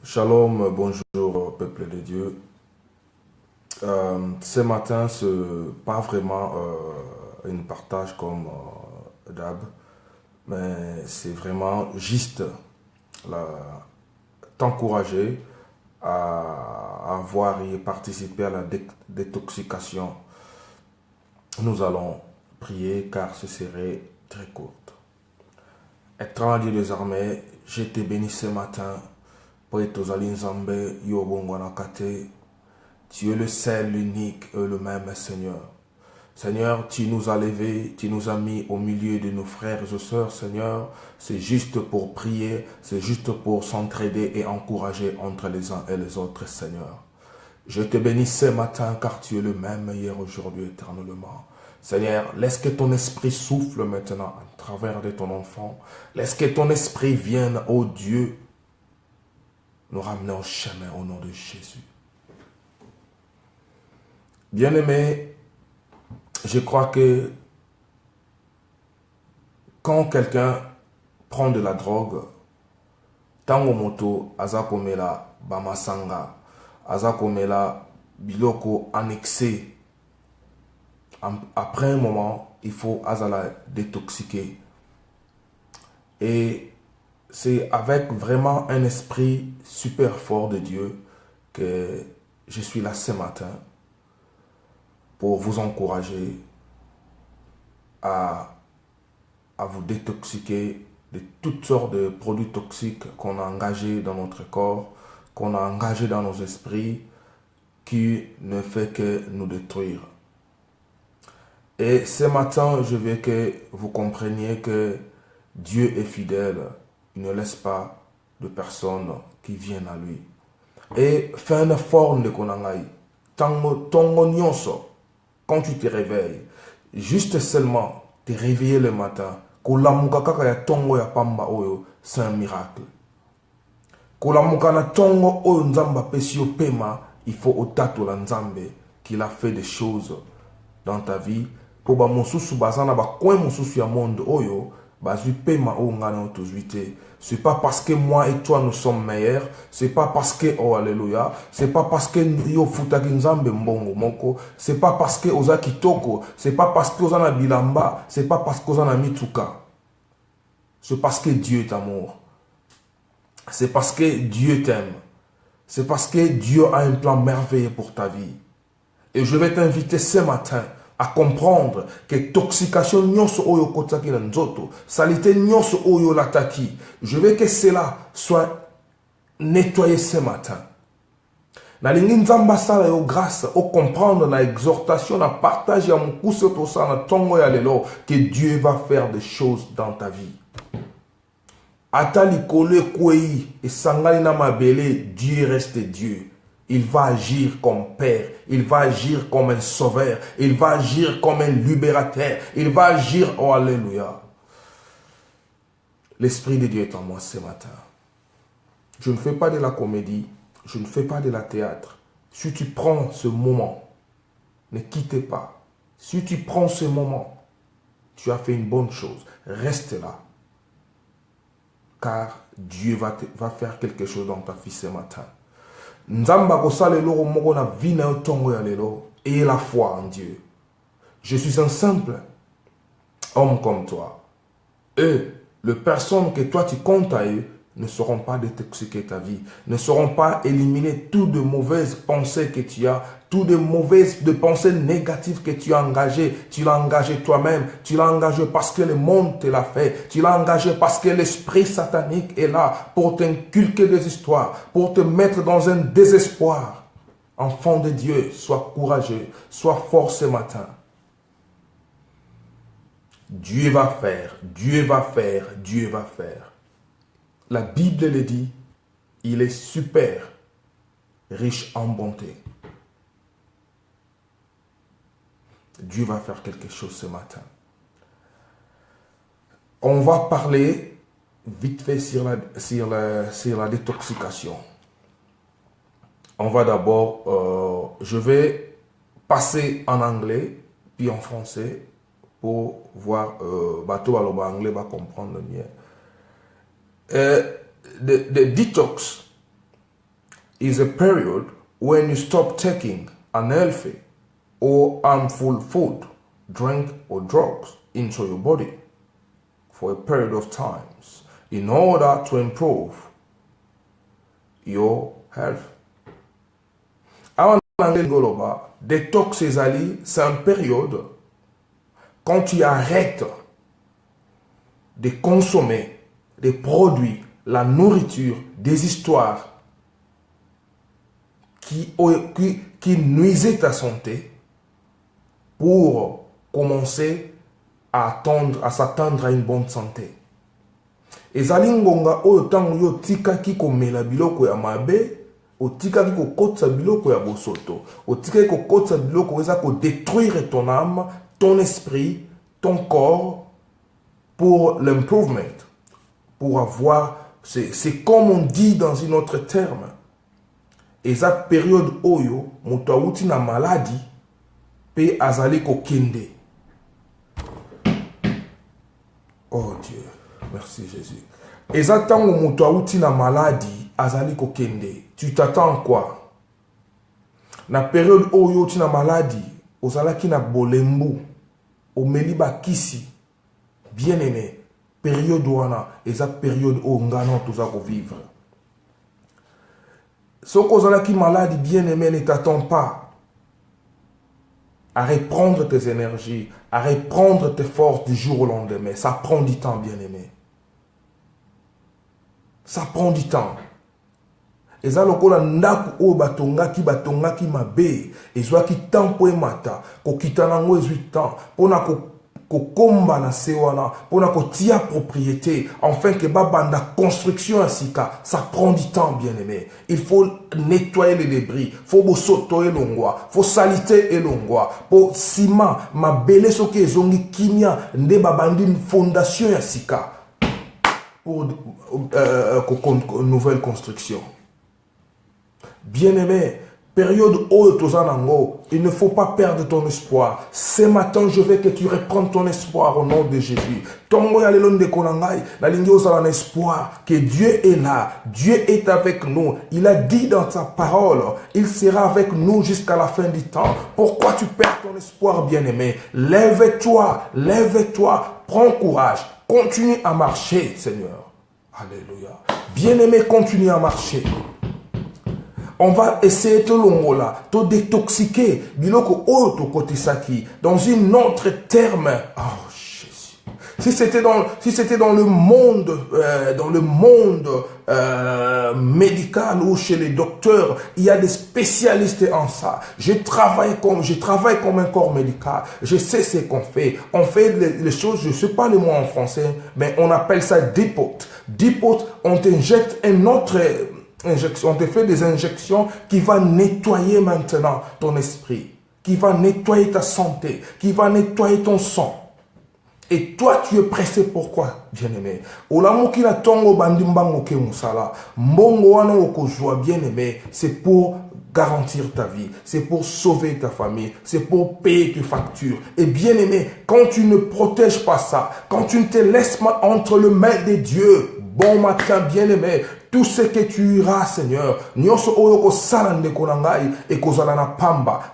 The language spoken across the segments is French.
Shalom, bonjour peuple de Dieu. Ce matin, c'est pas vraiment un partage comme d'hab, mais c'est vraiment juste t'encourager à avoir et participer à la détoxication. Nous allons prier car ce serait très court. Éternel Dieu des armées, je te bénis ce matin. Tu es le seul, l'unique et le même Seigneur. Seigneur, tu nous as levés, tu nous as mis au milieu de nos frères et sœurs, Seigneur. C'est juste pour prier, c'est juste pour s'entraider et encourager entre les uns et les autres, Seigneur. Je te bénis ce matin car tu es le même hier, aujourd'hui, éternellement. Seigneur, laisse que ton esprit souffle maintenant à travers de ton enfant. Laisse que ton esprit vienne, ô Dieu, nous ramener au chemin au nom de Jésus. Bien-aimé, je crois que quand quelqu'un prend de la drogue, tango moto azakomela bamasanga, azakomela biloko annexé, après un moment, il faut azala détoxiquer. Et c'est avec vraiment un esprit super fort de Dieu que je suis là ce matin pour vous encourager à vous détoxiquer de toutes sortes de produits toxiques qu'on a engagés dans notre corps, qu'on a engagés dans nos esprits, qui ne fait que nous détruire. Et ce matin, je veux que vous compreniez que Dieu est fidèle. Il ne laisse pas de personnes qui viennent à lui. Et fais un effort de konangai. Tongo nyonso. Quand tu te réveilles, juste seulement te réveiller le matin, kolamuka kaka ya tongo ya pamba oyo, c'est un miracle. Kolamuka na tongo oyo nzamba pesi yo pema, il faut otato la nzambe qu'il a fait des choses dans ta vie. Po ba mosusu bazana ba coin mosusu ya monde oyo, bazui pema o ngana otozuite. C'est pas parce que moi et toi nous sommes meilleurs, c'est pas parce que oh alléluia, c'est pas parce que yo futaki nzambe mbongo moko, c'est pas parce que oza kitoko, c'est pas parce que oza na bilamba, c'est pas parce que oza na mituka. C'est parce que Dieu est amour. C'est parce que Dieu t'aime. C'est parce que Dieu a un plan merveilleux pour ta vie. Et je vais t'inviter ce matin à comprendre que toxication nyonso oyo kotaki na nzoto, salité nyonso oyo lataki, je veux que cela soit nettoyé ce matin. Nalingi nzamba sala yo grâce au comprendre na exhortation na partage ya mukuse to sa na tongo ya lelo que Dieu va faire des choses dans ta vie. Ata likolo kwei et sangali na mabele, Dieu reste Dieu. Il va agir comme Père, il va agir comme un sauveur, il va agir comme un libérateur, il va agir, oh alléluia. L'Esprit de Dieu est en moi ce matin. Je ne fais pas de la comédie, je ne fais pas de la théâtre. Si tu prends ce moment, ne quittez pas. Si tu prends ce moment, tu as fait une bonne chose. Reste là. Car Dieu va faire quelque chose dans ta vie ce matin. Nzamba kosale loro moko na vie na tongo ya lelo et la foi en Dieu. Je suis un simple homme comme toi. Et les personnes que toi tu comptes à eux ne sauront pas détoxiquer ta vie, ne sauront pas éliminer toutes de mauvaises pensées que tu as, toutes de pensées négatives que tu as engagées. Tu l'as engagé toi-même, tu l'as engagé parce que le monde te l'a fait, tu l'as engagé parce que l'esprit satanique est là pour t'inculquer des histoires, pour te mettre dans un désespoir. Enfant de Dieu, sois courageux, sois fort ce matin. Dieu va faire, Dieu va faire, Dieu va faire. La Bible le dit, il est super riche en bonté. Dieu va faire quelque chose ce matin. On va parler vite fait sur la détoxication. On va d'abord, je vais passer en anglais, puis en français, pour voir, bateau à anglais va comprendre le mien. The detox is a period when you stop taking unhealthy or harmful food, drink, or drugs into your body for a period of times in order to improve your health. Avant de détox c'est une période quand tu arrêtes de consommer des produits, la nourriture, des histoires qui nuisaient ta santé pour commencer à s'attendre à une bonne santé. Ezali ngonga oyo tango yo tikaki komela biloko ya mabe, otikaki kokotisa biloko ya bosoto, otikaki kokotisa biloko eza ko détruire ton âme, ton esprit, ton corps pour l'improvement, pour avoir, c'est comme on dit dans une autre terme, eza période oyo moto awuti na maladie pe azali kokende. Oh Dieu, merci Jésus. Eza tango moto awuti na maladie azali kokende. Tu t'attends quoi? Na période oyo ti na maladie, ozalaki na bolembu, omeli bakisi, bien aimé, période wana, eza période oyo ngana toza ko vivre. Soko ozalaki maladie, bien aimé, ne t'attends pas à reprendre tes énergies, à reprendre tes forces du jour au lendemain. Ça prend du temps, bien aimé. Ça prend du temps. Eza lokola ndaku o batongaki mabe, ezwaki temps po emata, kokita nango ezwi temps, pona kokomba na se wana, pona kotia propriété, enfin que babanda construction à sika, ça prend du temps, bien aimé. Il faut nettoyer les débris, faut bosoto elongwa, faut saliter elongwa, pour ciment, mabele soki ezongi kimia, nde babandi une fondation à sika, pour nouvelle construction. Bien-aimé, période Tozanango, il ne faut pas perdre ton espoir. Ce matin, je veux que tu reprennes ton espoir au nom de Jésus. Tongo ya lelo nde konangai, na lingi ozala un espoir que Dieu est là, Dieu est avec nous. Il a dit dans sa parole, il sera avec nous jusqu'à la fin du temps. Pourquoi tu perds ton espoir, bien-aimé? Lève-toi, prends courage, continue à marcher, Seigneur. Alléluia. Bien-aimé, continue à marcher. On va essayer de l'ongola, de détoxiquer, biloko auto côté saki, dans une autre terme. Oh Jésus. Si c'était dans le monde, médical ou chez les docteurs, il y a des spécialistes en ça. Je travaille comme un corps médical. Je sais ce qu'on fait. On fait les choses, je ne sais pas le mot en français, mais on appelle ça dépote. Dépote, on t'injecte un autre injection, on te fait des injections qui va nettoyer maintenant ton esprit, qui va nettoyer ta santé, qui va nettoyer ton sang. Et toi, tu es pressé pourquoi, bien-aimé? Olamuki na tongo bandimbango ke musala, mbongo wana okozwa, bien-aimé, c'est pour garantir ta vie, c'est pour sauver ta famille, c'est pour payer tes factures. Et bien-aimé, quand tu ne protèges pas ça, quand tu ne te laisses pas entre les mains de Dieu, bon matin, bien-aimé, tout ce que tu iras, Seigneur,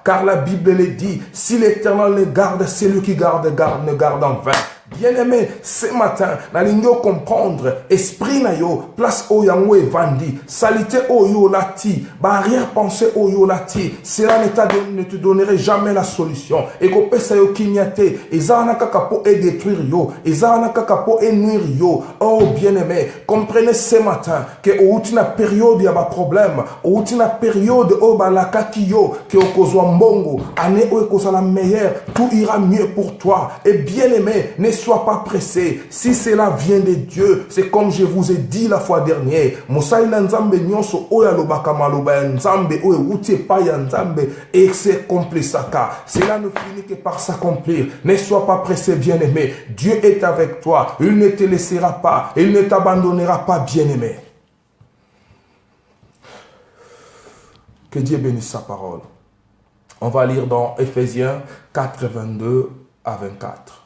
car la Bible le dit, si l'Éternel le garde, c'est lui qui garde ne garde en vain. Bien-aimé, ce matin, na lingo comprendre, esprit na yo, place o yango evandi, salité o yo lati, barrière pensée o yo lati, cela ne te donnerait jamais la solution. Et ko pesa yo kinyate, ezana kakapo et détruire yo, ezana kakapo et nuire yo. Oh bien-aimé, comprenez ce matin que au utina période ya ba problème, au utina période o ba la kakiyo, que o kozwa mbongo, ane o kozwa la meilleure, tout ira mieux pour toi. Et bien-aimé, ne sois pas pressé. Si cela vient de Dieu, c'est comme je vous ai dit la fois dernière. Et c'est accompli ça. Cela ne finit que par s'accomplir. Ne sois pas pressé, bien-aimé. Dieu est avec toi. Il ne te laissera pas. Il ne t'abandonnera pas, bien-aimé. Que Dieu bénisse sa parole. On va lire dans Ephésiens 4, 22 à 24.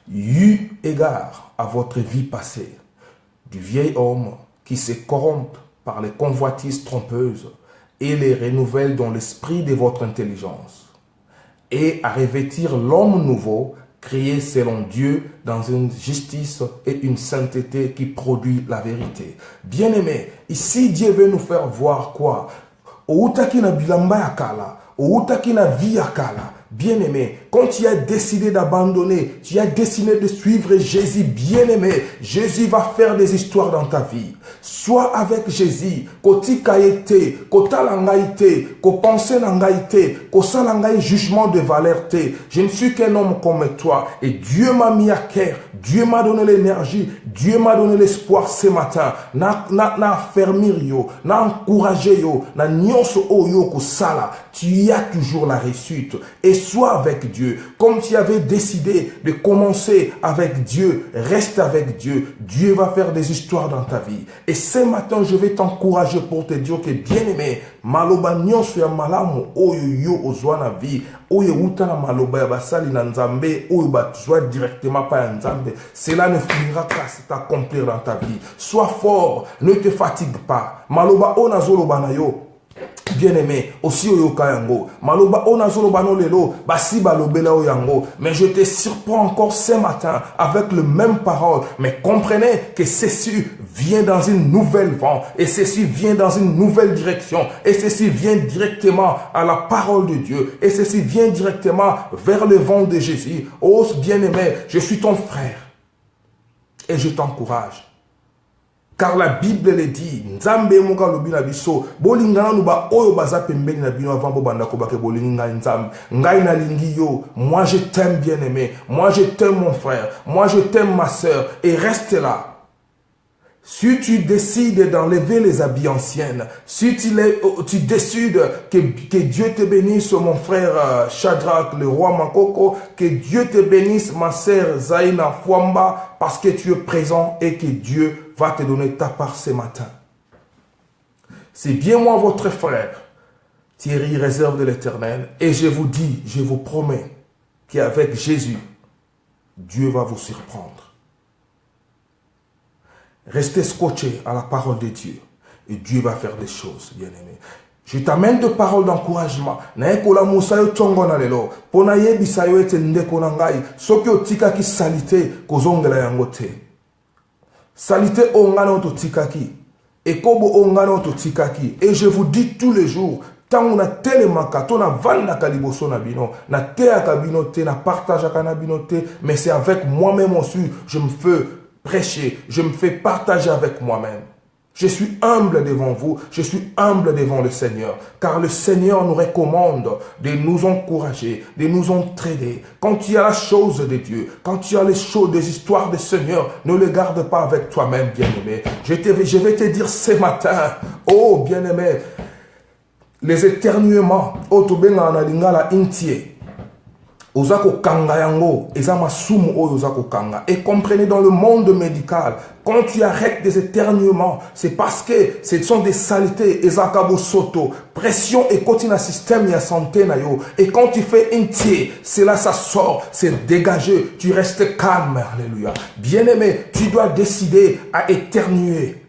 Eu égard à votre vie passée, du vieil homme qui se corrompt par les convoitises trompeuses et les renouvelle dans l'esprit de votre intelligence, et à revêtir l'homme nouveau, créé selon Dieu dans une justice et une sainteté qui produit la vérité. Bien-aimé, ici Dieu veut nous faire voir quoi? Outaki na bilamba ya kala, outaki na vie ya kala. Bien-aimé, quand tu as décidé d'abandonner, tu as décidé de suivre Jésus, bien-aimé, Jésus va faire des histoires dans ta vie. Sois avec Jésus, koti kaite, kota langaite, ko pense langaite, ko sa langai jugement de valeur te. Je ne suis qu'un homme comme toi et Dieu m'a mis à cœur, Dieu m'a donné l'énergie, Dieu m'a donné l'espoir ce matin. Na affermir yo, na encourager yo, na nyonso oyo ko sala. Tu as toujours la réussite et sois avec Dieu. Comme tu avais décidé de commencer avec Dieu, reste avec Dieu. Dieu va faire des histoires dans ta vie. Et ce matin, je vais t'encourager pour te dire que bien-aimé, maloba nyonso ya malamu oyo yo ozwa na vie, oyo uta na maloba ya basali na nzambe, oyo batuzwa directement pa ya nzambe, cela ne finira pas de t'accomplir dans ta vie. Sois fort, ne te fatigue pas. Maloba ona zoloba na yo, bien-aimé, aussi oyoka yango. Maloba ona zoloba no lelo, basi balobela o yango. Mais je te surprends encore ce matin avec le même parole. Mais comprenez que ceci vient dans une nouvelle vent. Et ceci vient dans une nouvelle direction. Et ceci vient directement à la parole de Dieu. Et ceci vient directement vers le vent de Jésus. Oh bien-aimé, je suis ton frère. Et je t'encourage. Car la Bible le dit, Nzambe moka lobi na biso, bolingana nuba oyo baza pembeni na bino avant bo banda ko bake bolinga Nzambe. Ngai na lingi yo, moi je t'aime bien-aimé, moi je t'aime mon frère, moi je t'aime ma sœur, et reste là. Si tu décides d'enlever les habits anciennes, si tu décides que Dieu te bénisse, mon frère Shadrach, le roi Makoko, que Dieu te bénisse, ma sœur Zaina Fwamba, parce que tu es présent et que Dieu va te donner ta part ce matin. C'est bien moi, votre frère, Thierry, réserve de l'Éternel, et je vous dis, je vous promets qu'avec Jésus, Dieu va vous surprendre. Restez scotché à la parole de Dieu. Et Dieu va faire des choses, bien-aimés. Je t'amène de paroles d'encouragement. Na ekola musa yo tongo na lelo. Pona yebisa yo ete ndeko na ngai. Soki otikaki salite kozongela yango te. Salite ongana ototikaki. Ekobo ongana ototikaki. Et je vous dis tous les jours, tant on a tellement to na vanda kaliboso na bino, na te akabino te, na partage akana bino te, mais c'est avec moi-même aussi, je me fais prêcher, je me fais partager avec moi-même. Je suis humble devant vous, je suis humble devant le Seigneur, car le Seigneur nous recommande de nous encourager, de nous entraider. Quand tu as la chose de Dieu, quand tu as les choses, des histoires du Seigneur, ne les garde pas avec toi-même, bien-aimé. Je vais te dire ce matin, oh bien-aimé, les éternuements, oh tobenga na lingala intie. Ozako kanga yango, ezama sumu o ozako kanga. Et comprenez, dans le monde médical, quand tu arrêtes des éternuements, c'est parce que ce sont des saletés, ezakabo soto, pression et continue système ya santé na yo. Et quand tu fais un tiers, c'est là ça sort, c'est dégagé, tu restes calme, alléluia. Bien-aimé, tu dois décider à éternuer.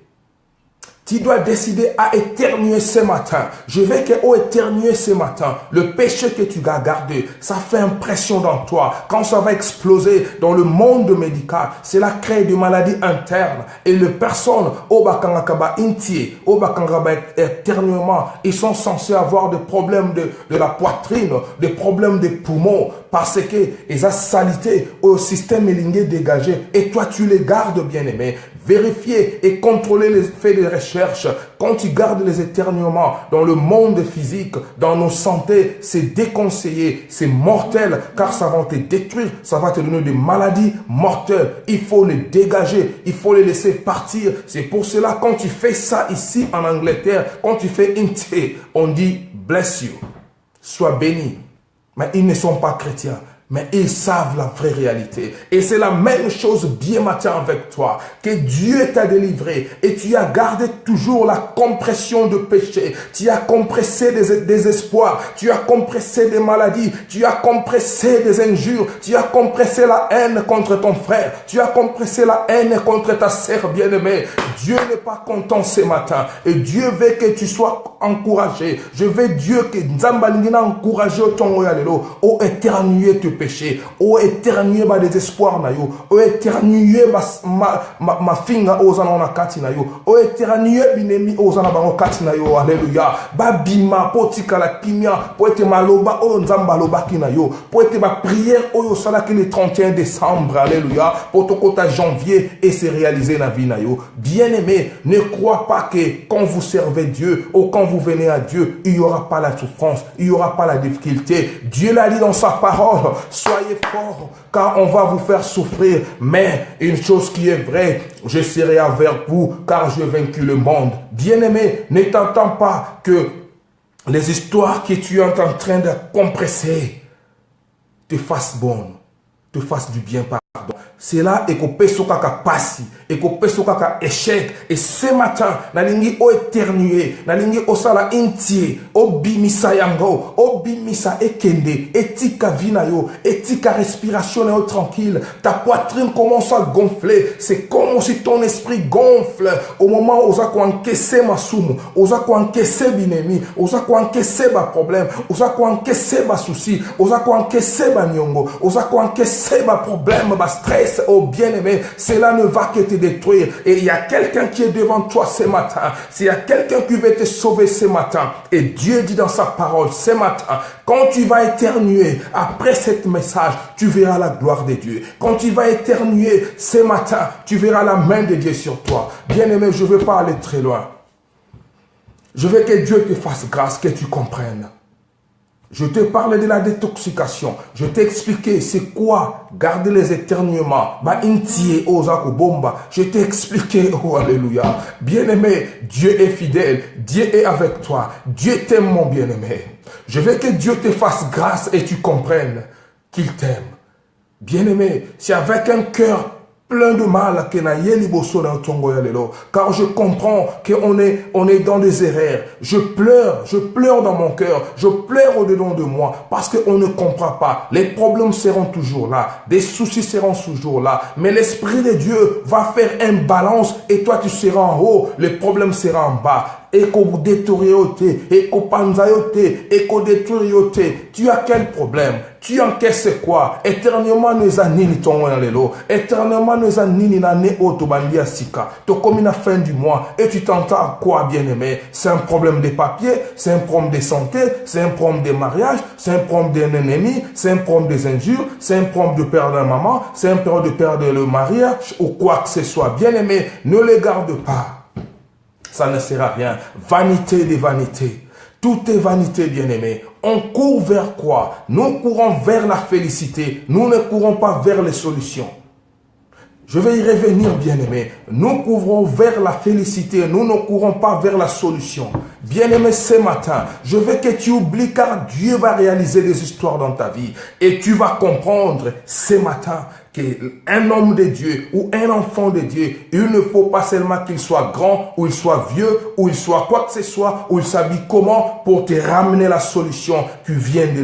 Tu dois décider à éternuer ce matin. Je vais éternuer ce matin. Le péché que tu as gardé, ça fait impression dans toi. Quand ça va exploser dans le monde médical, cela crée des maladies internes. Et les personnes, au bakangakaba intié, au bakangaba éternuement, ils sont censés avoir des problèmes de la poitrine, des problèmes des poumons, parce que ils ont salité au système élingué dégagé. Et toi, tu les gardes, bien-aimés. Vérifier et contrôler les faits de recherche. Quand tu gardes les éternuements dans le monde physique, dans nos santé, c'est déconseillé, c'est mortel, car ça va te détruire, ça va te donner des maladies mortelles. Il faut les dégager, il faut les laisser partir. C'est pour cela, quand tu fais ça ici en Angleterre, quand tu fais une thé, on dit bless you, sois béni. Mais ils ne sont pas chrétiens. Mais ils savent la vraie réalité. Et c'est la même chose bien matin avec toi. Que Dieu t'a délivré et tu as gardé toujours la compression de péché. Tu as compressé des espoirs. Tu as compressé des maladies. Tu as compressé des injures. Tu as compressé la haine contre ton frère. Tu as compressé la haine contre ta sœur bien-aimée. Dieu n'est pas content ce matin. Et Dieu veut que tu sois encouragé. Je veux Dieu que Nzambalingina encouragé au ton royalelo. Au éternuer tes péchés. Au éternuer ma désespoir na yo. Au éternuer ma finga ozana na kati na yo. Au éternuer binemi ozana bango kati na yo. Alléluia. Babima potika la kimia. Poete maloba o nzambaloba kina yo. Poete ma prière oyo salaki le 31 décembre. Alléluia. Potokota janvier et c'est réalisé na vie na yo. Bien-aimé, ne crois pas que quand vous servez Dieu ou quand vous venez à Dieu, il n'y aura pas la souffrance, il n'y aura pas la difficulté. Dieu l'a dit dans sa parole, soyez forts car on va vous faire souffrir. Mais une chose qui est vraie, je serai avec vous car j'ai vaincu le monde. Bien-aimé, ne t'entends pas que les histoires que tu es en train de compresser te fassent bonne, te fassent du bien. C'est là et qu'on peut kaka passi et qu'on peut kaka échec et ce matin nalingi o éternuer nalingi o sala intie o bimisa yango o bimisa ekende etika vina yo etika respiration yo tranquille ta poitrine commence à gonfler c'est comme si ton esprit gonfle au moment où ça encaisser ma soum où ça encaisser binemi où ça encaisser ba problème où ça encaisser ba souci où ça encaisser ba nyongo où ça encaisser ba problème ba stress. Oh bien-aimé, cela ne va que te détruire. Et il y a quelqu'un qui est devant toi ce matin. S'il y a quelqu'un qui veut te sauver ce matin. Et Dieu dit dans sa parole ce matin, quand tu vas éternuer après ce message, tu verras la gloire de Dieu. Quand tu vas éternuer ce matin, tu verras la main de Dieu sur toi. Bien-aimé, je ne veux pas aller très loin. Je veux que Dieu te fasse grâce, que tu comprennes. Je te parle de la détoxication. Je t'ai expliqué c'est quoi garder les éternuements. Je t'ai expliqué, oh alléluia. Bien-aimé, Dieu est fidèle. Dieu est avec toi. Dieu t'aime mon bien-aimé. Je veux que Dieu te fasse grâce et tu comprennes qu'il t'aime. Bien-aimé, c'est avec un cœur plein de mal car je comprends qu'on est dans des erreurs. Je pleure dans mon cœur, je pleure au-dedans de moi parce qu'on ne comprend pas. Les problèmes seront toujours là, des soucis seront toujours là, mais l'Esprit de Dieu va faire une balance et toi tu seras en haut, les problèmes seront en bas. Tu as quel problème? Tu encaisses quoi? Éternellement nous a nini ton lelo. Éternellement nous a nini na ne otobandia sika. To comme la fin du mois et tu t'entends quoi bien-aimé? C'est un problème de papier, c'est un problème de santé, c'est un problème de mariage, c'est un problème d'un ennemi, c'est un problème des injures, c'est un problème de perdre la maman, c'est un problème de perdre le mariage ou quoi que ce soit. Bien-aimé, ne les garde pas. Ça ne sert à rien. Vanité des vanités. Tout est vanité, bien-aimé. On court vers quoi? Nous courons vers la félicité. Nous ne courons pas vers les solutions. Je vais y revenir, bien-aimé. Nous courons vers la félicité. Nous ne courons pas vers la solution. Bien-aimé, ce matin, je veux que tu oublies car Dieu va réaliser des histoires dans ta vie. Et tu vas comprendre ce matin qu'un homme de Dieu ou un enfant de Dieu, il ne faut pas seulement qu'il soit grand ou il soit vieux ou il soit quoi que ce soit ou il s'habille comment pour te ramener la solution qui vient de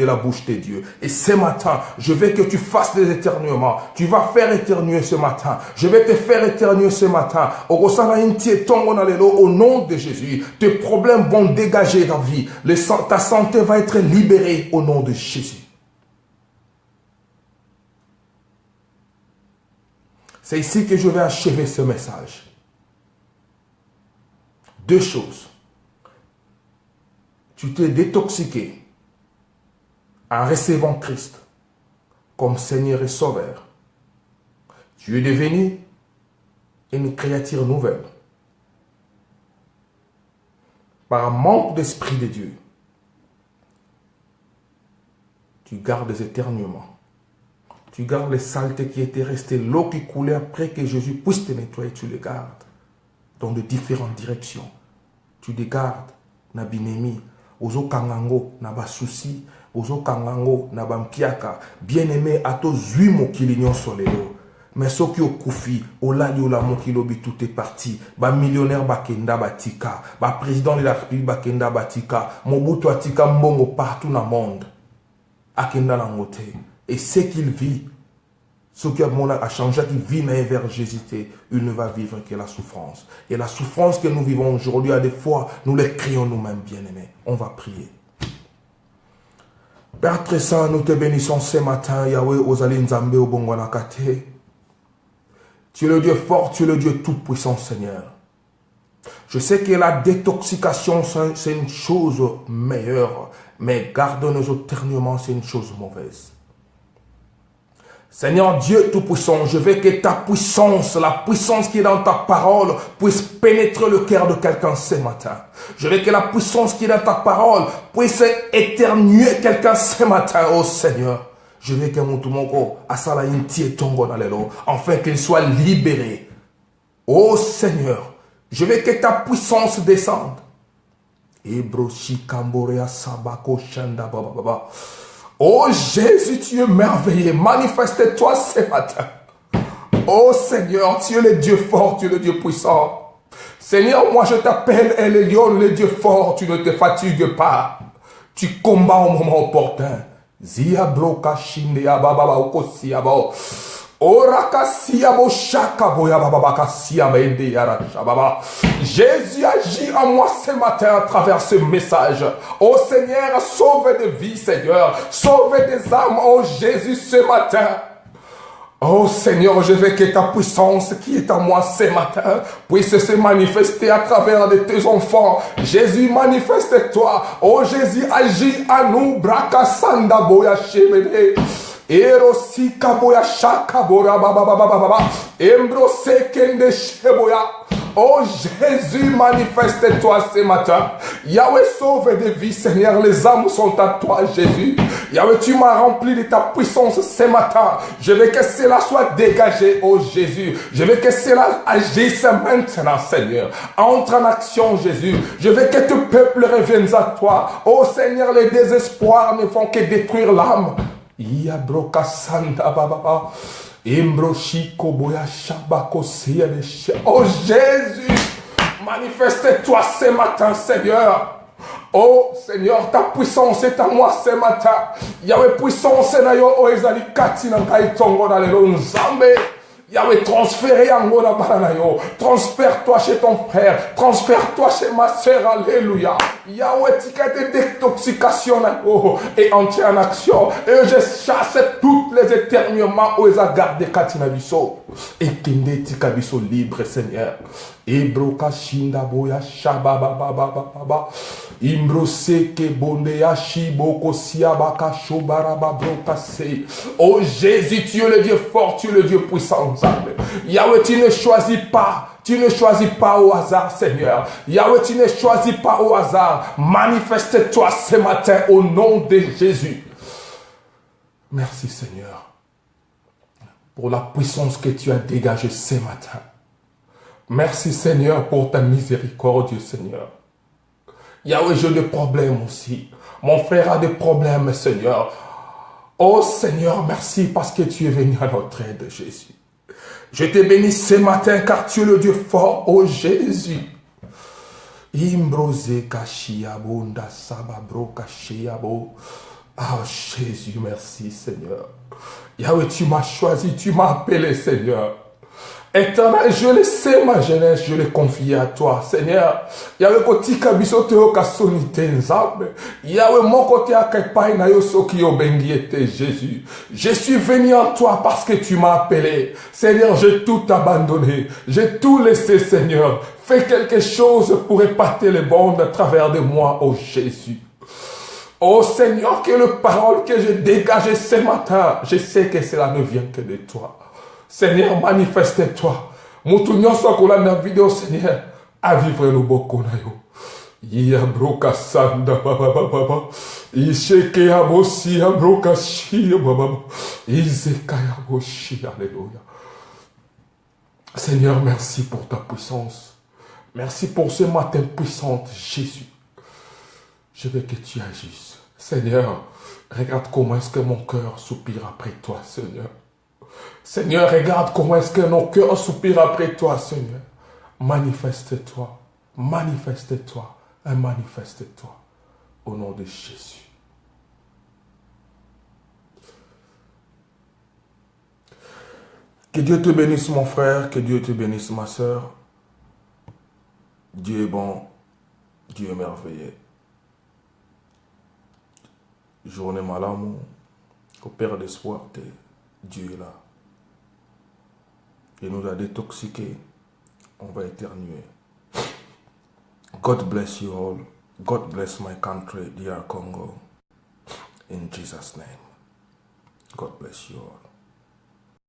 la bouche de Dieu. Et ce matin, je veux que tu fasses des éternuements. Tu vas faire éternuer ce matin. Je vais te faire éternuer ce matin. Au nom de Jésus, tes problèmes vont dégager ta vie. Ta santé va être libérée au nom de Jésus. C'est ici que je vais achever ce message. Deux choses. Tu t'es détoxiqué en recevant Christ comme Seigneur et Sauveur. Tu es devenu une créature nouvelle. Par un manque d'esprit de Dieu, tu gardes les éternuements. Tu gardes les saletés qui étaient restées, l'eau qui coulait après que Jésus puisse te nettoyer, tu les gardes dans de différentes directions. Tu les gardes, na binemi, ozo kangango, na ba souci, Ozo kangango na bampiaka. Bien-aimé, ato zui mokili nyonso lelo. Mais ceux qui ont koufi, au lali ou la mokilobi, tout est parti. Ba millionnaire bakenda batika. Ba président de la République bakenda batika. Mobutu atika mbongo partout dans le monde. Akenda langote. Et ce qu'il vit, ce qui a changé, qui vit vers Jésus, il ne va vivre que la souffrance. Et la souffrance que nous vivons aujourd'hui, à des fois, nous les crions nous-mêmes, bien-aimés. On va prier. Père très saint, nous te bénissons ce matin, Yahweh, Ozali Nzambe, Obongwanakate. Tu es le Dieu fort, tu es le Dieu tout-puissant, Seigneur. Je sais que la détoxication, c'est une chose meilleure, mais garde-nous éternellement, c'est une chose mauvaise. Seigneur Dieu Tout-Puissant, je veux que ta puissance, la puissance qui est dans ta parole, puisse pénétrer le cœur de quelqu'un ce matin. Je veux que la puissance qui est dans ta parole puisse éternuer quelqu'un ce matin, oh Seigneur. Je veux que mon tumoko asala inti tongo na lelo, afin qu'il soit libéré. Oh Seigneur, je veux que ta puissance descende. Ebroshi kamborea sabako shanda baba baba. Oh Jésus, tu es merveilleux. Manifeste-toi ce matin. Oh Seigneur, tu es le Dieu fort, tu es le Dieu puissant. Seigneur, moi je t'appelle El Lion, le Dieu fort, tu ne te fatigues pas. Tu combats au moment opportun. Zia broka shinde ya baba ba ukosi ya ba. Jésus agit en moi ce matin à travers ce message. Oh Seigneur, sauve des vies, Seigneur. Sauve des âmes, oh Jésus, ce matin. Oh Seigneur, je veux que ta puissance qui est en moi ce matin puisse se manifester à travers de tes enfants. Jésus, manifeste-toi. Oh Jésus, agis à nous. Braka sanda boya shemene. Erosi kaboya shakabora baba baba baba. Embrose kende sheboya. Oh Jésus, manifeste-toi ce matin. Yahweh, sauve des vies, Seigneur. Les âmes sont à toi, Jésus. Yahweh, tu m'as rempli de ta puissance ce matin. Je veux que cela soit dégagé, oh Jésus. Je veux que cela agisse maintenant, Seigneur. Entre en action, Jésus. Je veux que ton peuple revienne à toi. Oh Seigneur, les désespoirs ne font que détruire l'âme. Yabroka sanda baba. Oh Jésus, manifeste-toi ce matin, Seigneur. Oh Seigneur, ta puissance est à moi ce matin. Yahweh, puissance na yo o ezali kati na ngai tongo na lelo nzambe. Yahweh, transféré en moi la yo. Transfère-toi chez ton frère. Transfère-toi chez ma soeur. Alléluia. Yahweh, tika de détoxication et entier en action. Et je chasse toutes les éternuements où ils ont gardé katina biso. Et kende tika biso libre, Seigneur. Ebroka shinda boya shaba baba baba baba. Imbroseke bondeya shiboko siabaka shobaraba broka se. Oh Jésus, tu es le Dieu fort, tu es le Dieu puissant. Yahweh, tu ne choisis pas. Tu ne choisis pas au hasard, Seigneur. Yahweh, tu ne choisis pas au hasard. Manifeste-toi ce matin au nom de Jésus. Merci, Seigneur, pour la puissance que tu as dégagée ce matin. Merci, Seigneur, pour ta miséricorde, Seigneur. Yahweh, j'ai des problèmes aussi. Mon frère a des problèmes, Seigneur. Oh, Seigneur, merci parce que tu es venu à notre aide, Jésus. Je te bénis ce matin car tu es le Dieu fort, oh Jésus. Imbrose kashiabo nda sababro kashiabo. Ah Jésus, merci Seigneur. Yahweh, tu m'as choisi, tu m'as appelé Seigneur. Éternel, je le sais, ma jeunesse, je l'ai confié à toi, Seigneur. Yahweh, kotika bisote yo kasonite nzambe. Yahweh, mon côté akepai na yo soki yo bengiete, Jésus. Je suis venu en toi parce que tu m'as appelé. Seigneur, j'ai tout abandonné. J'ai tout laissé, Seigneur. Fais quelque chose pour épater les bondes à travers de moi, oh Jésus. Oh Seigneur, que les paroles que j'ai dégagées ce matin, je sais que cela ne vient que de toi. Seigneur, manifeste-toi. Moutounion soit qu'on a dans la vidéo, Seigneur, à vivre le boko na yo. Iya broka sanda baba baba. Isheke abosi ya broka shi baba. Izeka ya boshi, alléluia. Seigneur, merci pour ta puissance. Merci pour ce matin puissante, Jésus. Je veux que tu agisses. Seigneur, regarde comment est-ce que mon cœur soupire après toi, Seigneur. Seigneur, regarde comment est-ce que nos cœurs soupirent après toi, Seigneur. Manifeste-toi, manifeste-toi et manifeste-toi au nom de Jésus. Que Dieu te bénisse, mon frère, que Dieu te bénisse, ma soeur. Dieu est bon, Dieu est merveilleux. Journée malamu, au Père d'espoir, Dieu est là. Il nous a détoxiqués, on va éternuer. God bless you all. God bless my country, dear Congo. In Jesus' name. God bless you all.